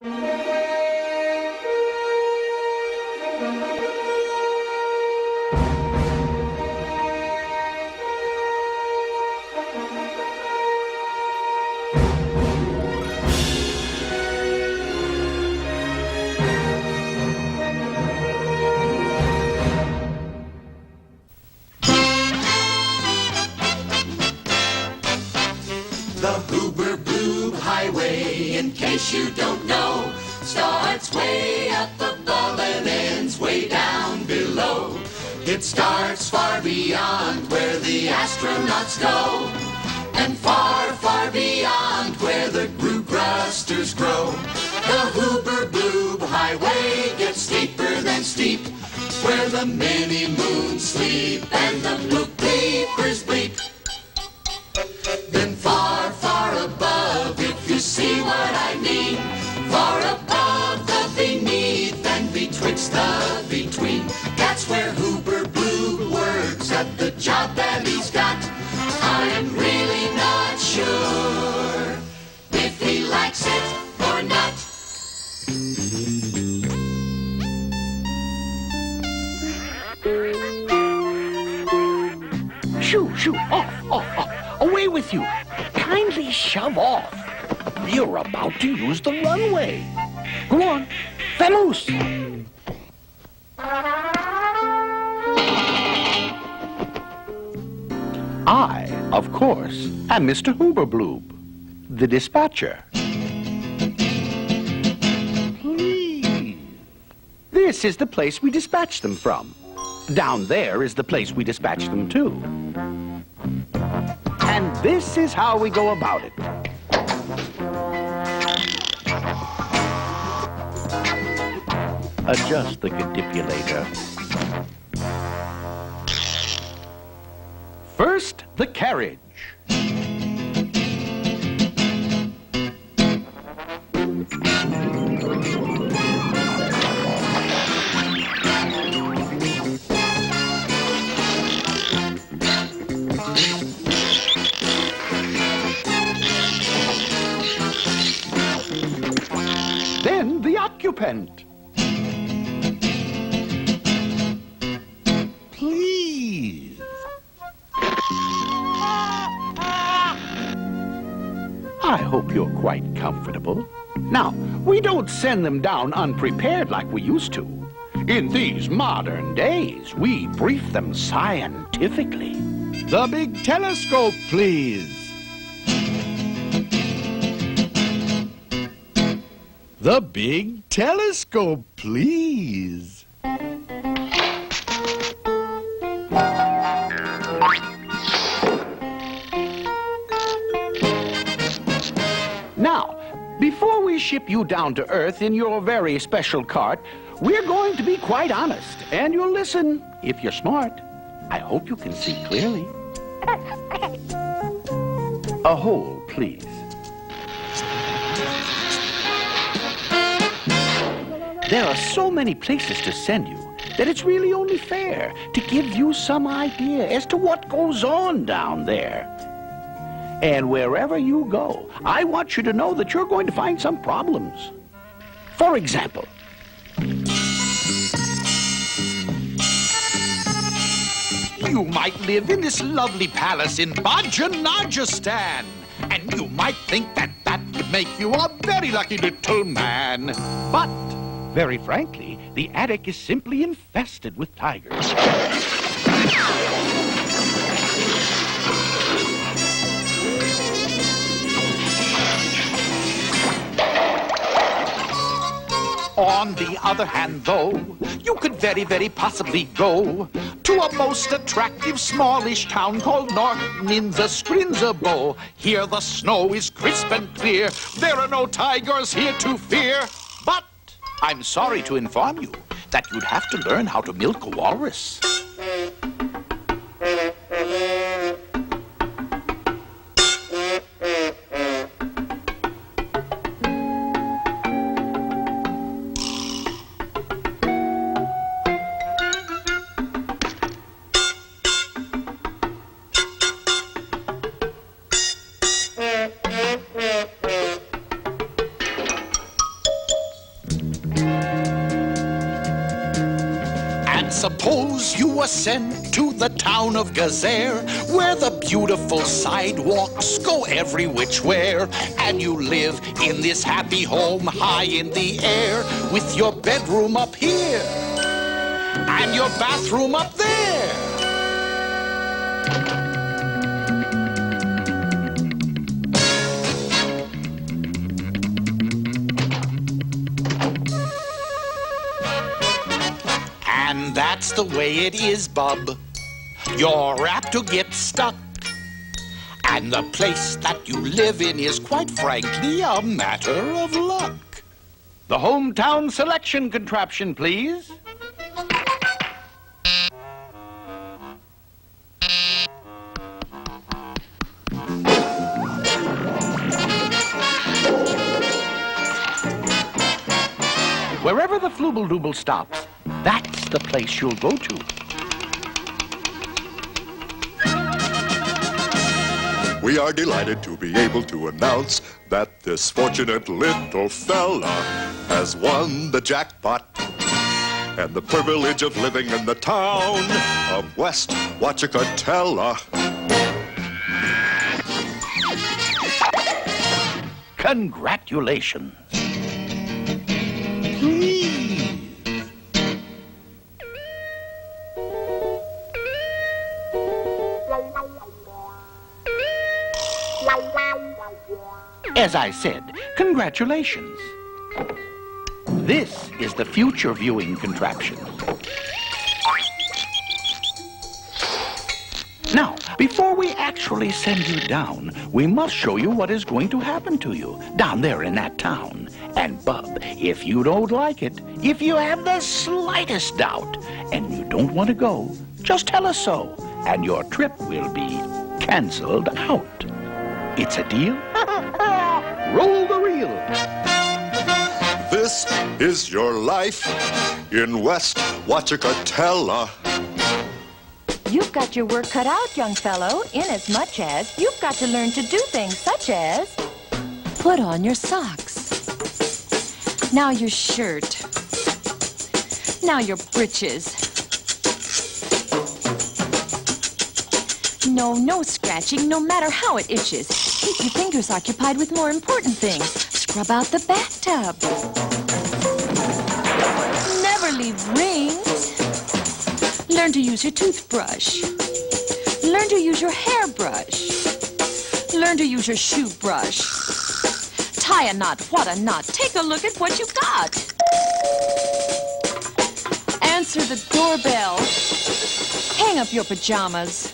In case you don't know, starts way up above and ends way down below. It starts far beyond where the astronauts go, and far, far beyond where the Groo-Grusters grow. The Hoober-Bloob Highway gets steeper than steep, where the mini-moons sleep and the blue bleepers bleep. Then far, far above, if you see what I mean, far above the beneath and betwixt the between, that's where Hoober-Bloob works at the job that he's got. I'm really not sure if he likes it or not. Shoo, shoo, off. Away with you. Kindly shove off. You're about to use the runway. Go on. Vamoose. I, of course, am Mr. Hoober-Bloob, the dispatcher. Please. This is the place we dispatch them from. Down there is the place we dispatch them to. And this is how we go about it. Adjust the manipulator. First, the carriage. Then the occupant. Please. I hope you're quite comfortable. Now, we don't send them down unprepared like we used to. In these modern days, we brief them scientifically. The big telescope, please. The big telescope, please. Now, before we ship you down to Earth in your very special cart, we're going to be quite honest, and you'll listen if you're smart. I hope you can see clearly. A hole, please. There are so many places to send you that it's really only fair to give you some idea as to what goes on down there. And wherever you go, I want you to know that you're going to find some problems. For example, You might live in this lovely palace in Bajanajistan, and you might think that that would make you a very lucky little man. but, very frankly, the attic is simply infested with tigers. On the other hand, though, you could very, very possibly go to a most attractive smallish town called North Ninza-Skrinzabo. Here the snow is crisp and clear. There are no tigers here to fear. But I'm sorry to inform you that you'd have to learn how to milk a walrus. suppose you ascend to the town of Gazer, where the beautiful sidewalks go every which where, and you live in this happy home high in the air, with your bedroom up here and your bathroom up there. And that's the way it is, bub. You're apt to get stuck. And the place that you live in is quite frankly a matter of luck. The hometown selection contraption, please. Wherever the flooble-dooble stops, that's the place you'll go to. We are delighted to be able to announce that this fortunate little fella has won the jackpot and the privilege of living in the town of West Wachacatella. Congratulations. As I said, congratulations. This is the future viewing contraption. Now, before we actually send you down, we must show you what is going to happen to you down there in that town. And, Bub, if you don't like it, if you have the slightest doubt, and you don't want to go, just tell us so, and your trip will be canceled out. It's a deal? Roll the reel. This is your life in West Wachacatella. You've got your work cut out, young fellow, inasmuch as you've got to learn to do things such as put on your socks. Now your shirt. Now your breeches. No scratching, no matter how it itches. Keep your fingers occupied with more important things. Scrub out the bathtub. Never leave rings. Learn to use your toothbrush. Learn to use your hairbrush. Learn to use your shoe brush. Tie a knot, what a knot. Take a look at what you got. Answer the doorbell. Hang up your pajamas.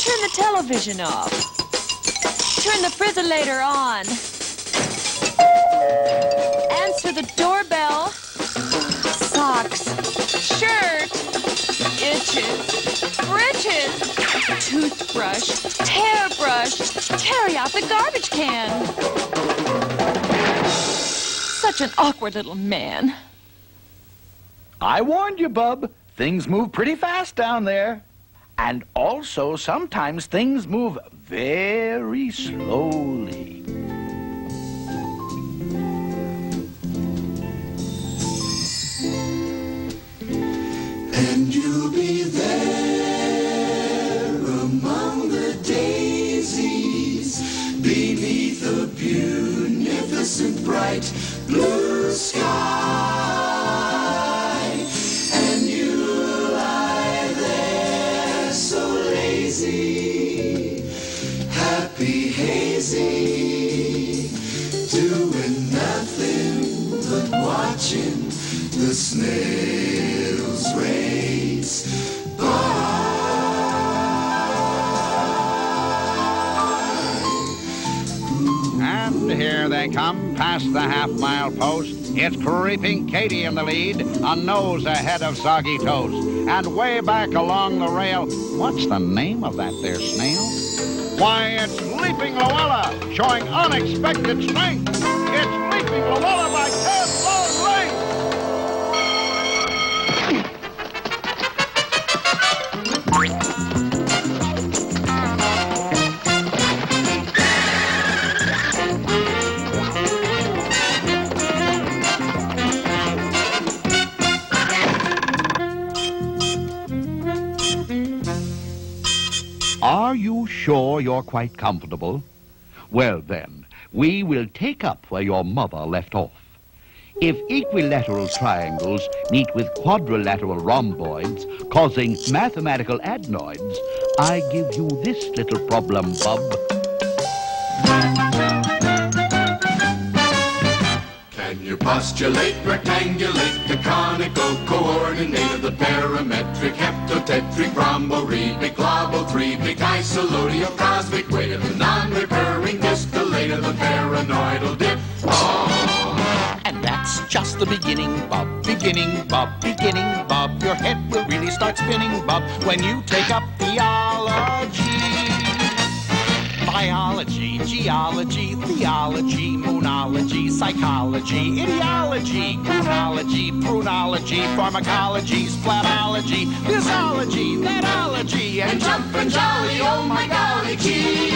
Turn the television off. Turn the frizzolator on. Answer the doorbell. Socks. Shirt. Itches. Britches. Toothbrush. Hairbrush. Carry out the garbage can. Such an awkward little man. I warned you, Bub. Things move pretty fast down there. And also, sometimes things move very slowly. And you'll be there among the daisies, beneath a beneficent bright blue sky. And you'll lie there so lazy, happy, hazy, doing nothing but watching the snails race by. And here they come, past the half-mile post. It's Creeping Katie in the lead, a nose ahead of Soggy Toast. And way back along the rail, what's the name of that there snail? Why, it's Leaping Luella, showing unexpected strength. It's Leaping Luella by 10 long lengths. sure you're quite comfortable? Well then, we will take up where your mother left off. If equilateral triangles meet with quadrilateral rhomboids, causing mathematical adenoids, I give you this little problem, bub. Can you postulate, rectangulate the conical coordinate of the parametric, heptatetric, rhomborebic, globothrebic, isoloidal, cosmic weight of the non-recurring distillate of the paranoidal dip? And that's just the beginning, Bob. Beginning, Bob. Beginning, Bob. Your head will really start spinning, Bob, when you take up theology. Biology, geology, theology, moonology, psychology, ideology, chronology, prunology, pharmacology, splatology, thisology, thatology, and jumpin' jolly, oh my golly gee!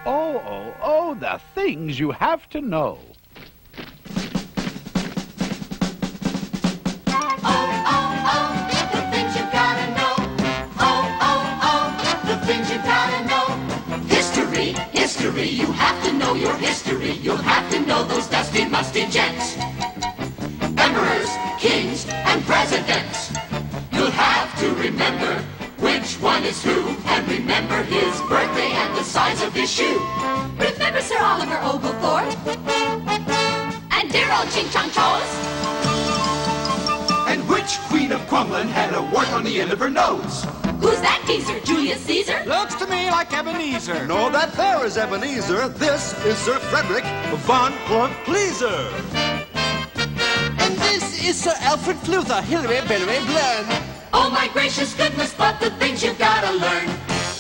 Oh, the things you have to know. The things you gotta know. The things you gotta know. History, you have to know your history. You'll have to know those dusty, musty gents. Emperors, kings, and presidents. You'll have to remember which one is who, and remember his birthday and the size of his shoe. Remember Sir Oliver Oglethorpe? And dear old Ching Chong Chos? And which queen of Crumlin had a wart on the end of her nose? Who's that geezer? Julius Caesar? Looks to me like Ebenezer. No, that there is Ebenezer. This is Sir Frederick von Plump Pleaser. And this is Sir Alfred Fluther, Hilary Bennery Blurn. Oh my gracious goodness, but the things you've gotta learn.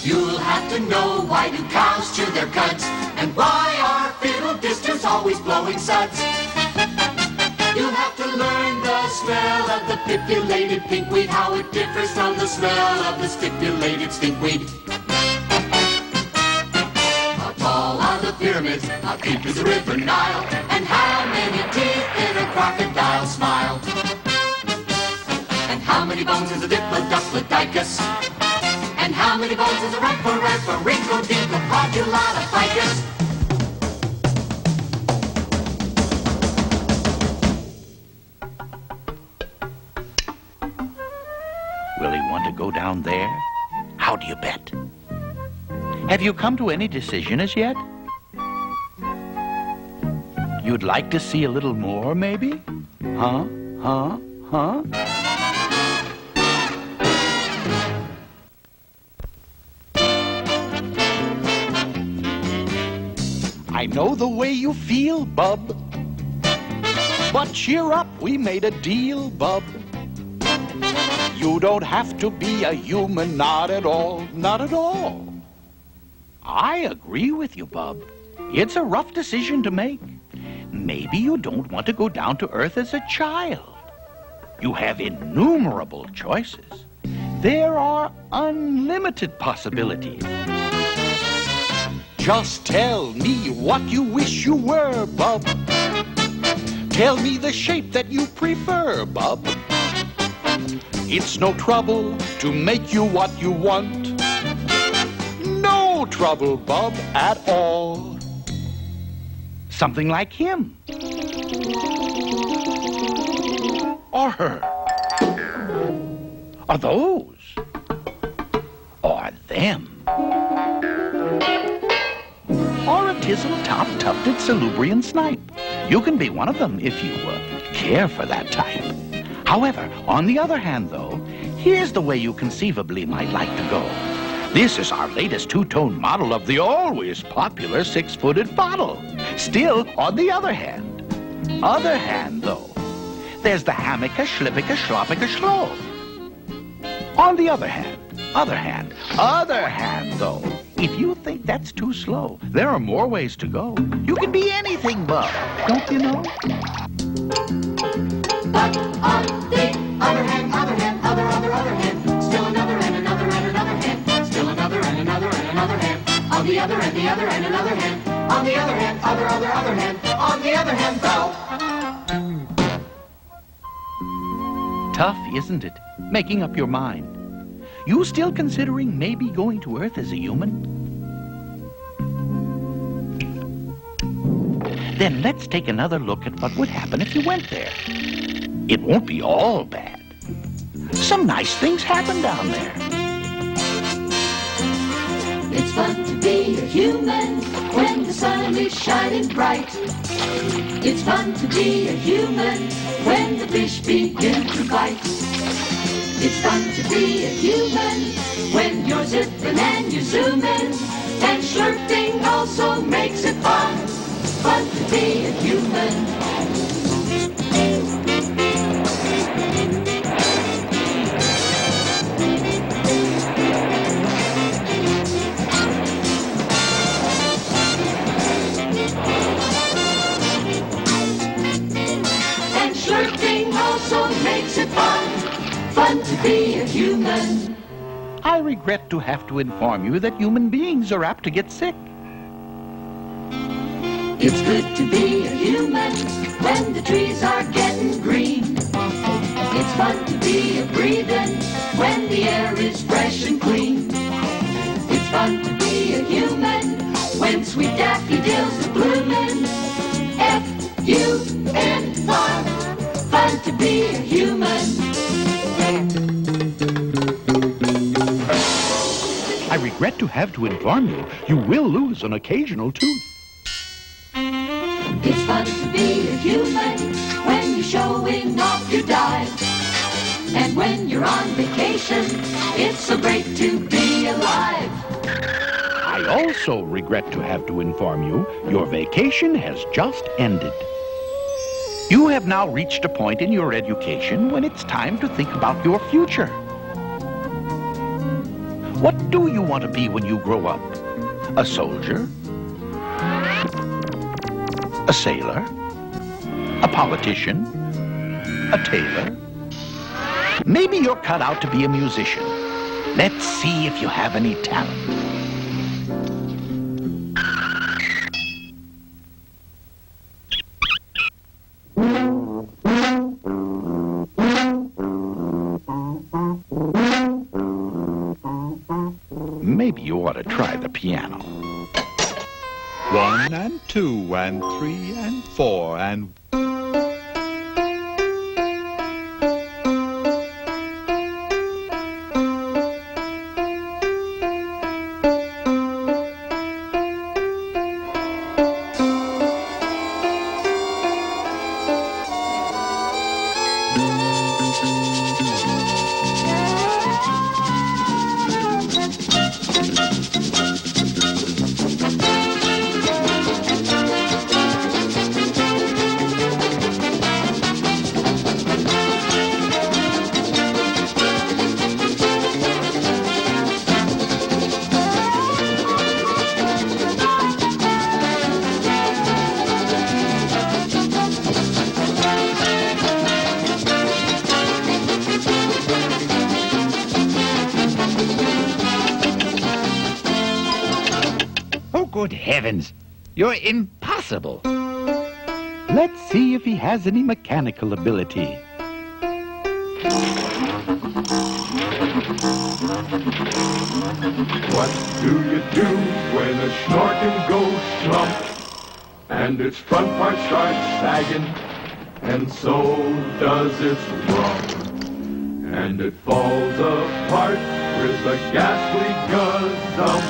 You'll have to know why do cows chew their cuds, and why are fiddle disters always blowing suds. You'll have to learn the smell of the pipulated pinkweed, how it differs from the smell of the stipulated stinkweed. How tall are the pyramids, how deep is the river Nile, and how many teeth in a crocodile's smile. And how many bones is a diplodocus? And how many bones is a Rhincorhynchodiplodocus? Will he want to go down there? How do you bet? Have you come to any decision as yet? You'd like to see a little more, maybe? Huh? I know the way you feel, bub. But cheer up, we made a deal, bub. You don't have to be a human, not at all, not at all. I agree with you, Bub. It's a rough decision to make. Maybe you don't want to go down to Earth as a child. You have innumerable choices. There are unlimited possibilities. Just tell me what you wish you were, bub. Tell me the shape that you prefer, bub. It's no trouble to make you what you want. No trouble, bub, at all. Something like him. Or her. Or those. Or them. Or a tizzle-top tufted salubrian snipe. You can be one of them if you care for that type. However, on the other hand, though, here's the way you conceivably might like to go. This is our latest two-tone model of the always popular six-footed bottle. Still, on the other hand, though, there's the hammika, schlippika, schloppika, schlo. On the other hand, though, if you think that's too slow, there are more ways to go. You can be anything, bub, don't you know? But on the other hand, other hand, still another and another and another hand, still another and another and another hand, on the other and the other and another hand, on the other hand, other hand, on the other hand, though. Tough, isn't it? Making up your mind. You still considering maybe going to Earth as a human? Then let's take another look at what would happen if you went there. It won't be all bad. Some nice things happen down there. It's fun to be a human when the sun is shining bright. It's fun to be a human when the fish begin to bite. It's fun to be a human when you're zipping and you're zooming. And slurping also makes it fun. Fun to be a human. And slurping also makes it fun. Fun to be a human. I regret to have to inform you that human beings are apt to get sick. It's good to be a human when the trees are getting green. It's fun to be a breathing when the air is fresh and clean. It's fun to be a human when sweet daffodils are blooming. F-U-N, fun, fun to be a human. I regret to have to inform you, you will lose an occasional tooth. It's fun to be a human when you're showing off your dive. And when you're on vacation, it's so great to be alive. I also regret to have to inform you, your vacation has just ended. You have now reached a point in your education when it's time to think about your future. What do you want to be when you grow up? A soldier? A sailor? A politician? A tailor? Maybe you're cut out to be a musician. Let's see if you have any talent. Maybe you ought to try the piano. 1 and 2 and 3 and 4 and... Good heavens, you're impossible. Let's see if he has any mechanical ability. What do you do when a snorkin' goes slump and its front part starts sagging and so does its rump and it falls apart with a ghastly gazump?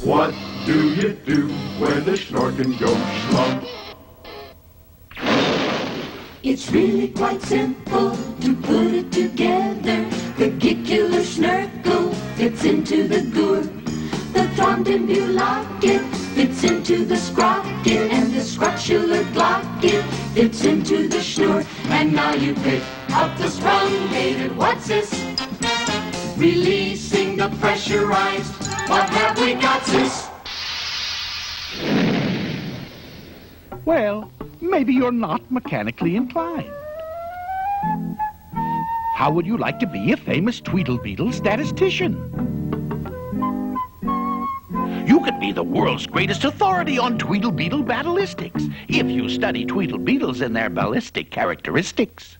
What do you do when the snorkin' goes slump? It's really quite simple to put it together. The gicular snurkle fits into the gourd. The thrombinbulocket fits into the sprocket. And the scrotular glocket fits into the schnur. And now you pick up the sprungated what's this? Releasing the pressurized. What have we got, sis? Well, maybe you're not mechanically inclined. How would you like to be a famous Tweedlebeetle statistician? You could be the world's greatest authority on Tweedlebeetle ballistics if you study Tweedlebeetles and their ballistic characteristics.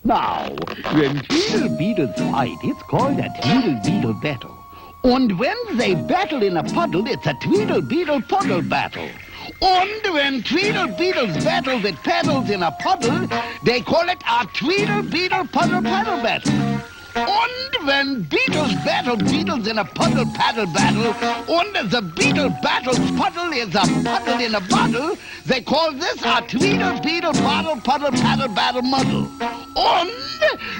Now, when Tweedle Beetles fight, it's called a Tweedle Beetle battle. And when they battle in a puddle, it's a Tweedle Beetle puddle battle. And when Tweedle Beetles battle with paddles in a puddle, they call it a Tweedle Beetle puddle paddle battle. And when beetles battle beetles in a puddle paddle battle, and the beetle battles puddle is a puddle in a bottle, they call this a Tweedle Beetle bottle puddle paddle battle muddle. And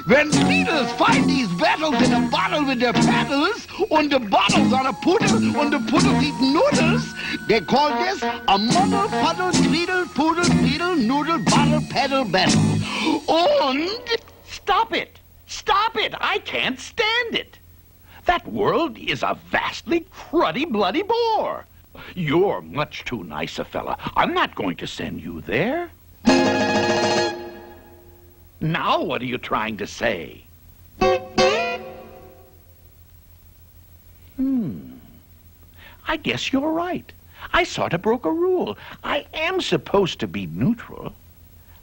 when beetles find these battles in a bottle with their paddles, and the bottles on a poodle, and the poodles eat noodles, they call this a muddle puddle tweedle poodle beetle noodle bottle paddle battle. And Stop it! Stop it! I can't stand it! That world is a vastly cruddy, bloody bore. You're much too nice a fella. I'm not going to send you there. Now what are you trying to say? I guess you're right. I sort of broke a rule. I am supposed to be neutral.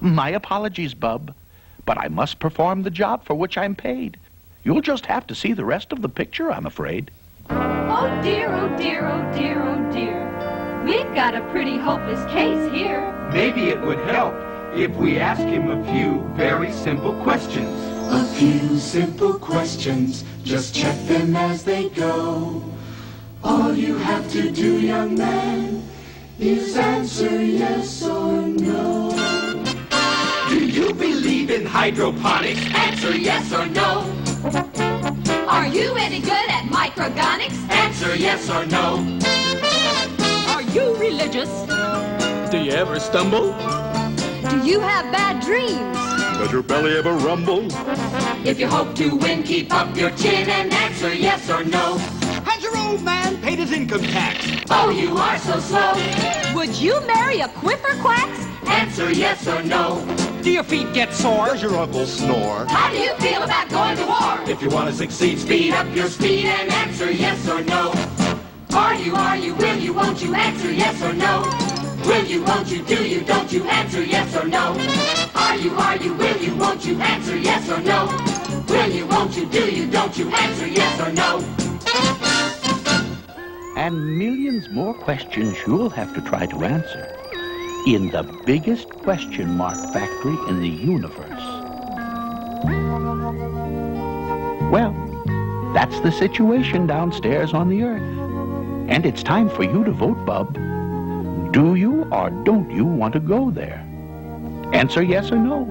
My apologies, Bub. But I must perform the job for which I'm paid. You'll just have to see the rest of the picture, I'm afraid. Oh dear, oh dear, oh dear, oh dear. We've got a pretty hopeless case here. Maybe it would help if we ask him a few very simple questions. A few simple questions, just check them as they go. All you have to do, young man, is answer yes or no. Do you believe in hydroponics? Answer yes or no. Are you any good at microgonics? Answer yes or no. Are you religious? Do you ever stumble? Do you have bad dreams? Does your belly ever rumble? If you hope to win, keep up your chin and answer yes or no. Has your old man paid his income tax? Oh, you are so slow. Would you marry a quiffer-quacks? Answer yes or no. Do your feet get sore? Does your uncle snore? How do you feel about going to war? If you want to succeed, Speed up your speed and answer yes or no. Are you, will you, won't you answer yes or no? Will you, won't you, do you, don't you answer yes or no? Are you, will you, won't you answer yes or no? Will you, won't you, do you, don't you answer yes or no? and millions more questions you'll have to try to answer in the biggest question mark factory in the universe. Well, that's the situation downstairs on the earth. And it's time for you to vote, Bub. Do you or don't you want to go there? Answer yes or no.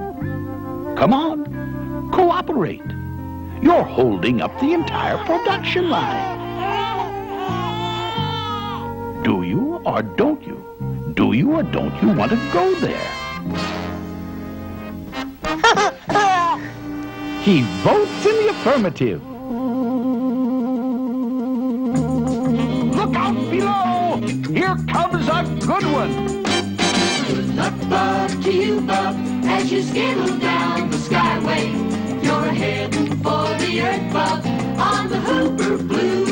Come on, cooperate. You're holding up the entire production line. Do you or don't you? Do you or don't you want to go there? He votes in the affirmative. Look out below! Here comes a good one! Good luck, Bub, to you, Bub, as you skittle down the skyway. You're heading for the earth, Bub, on the Hooper Blue.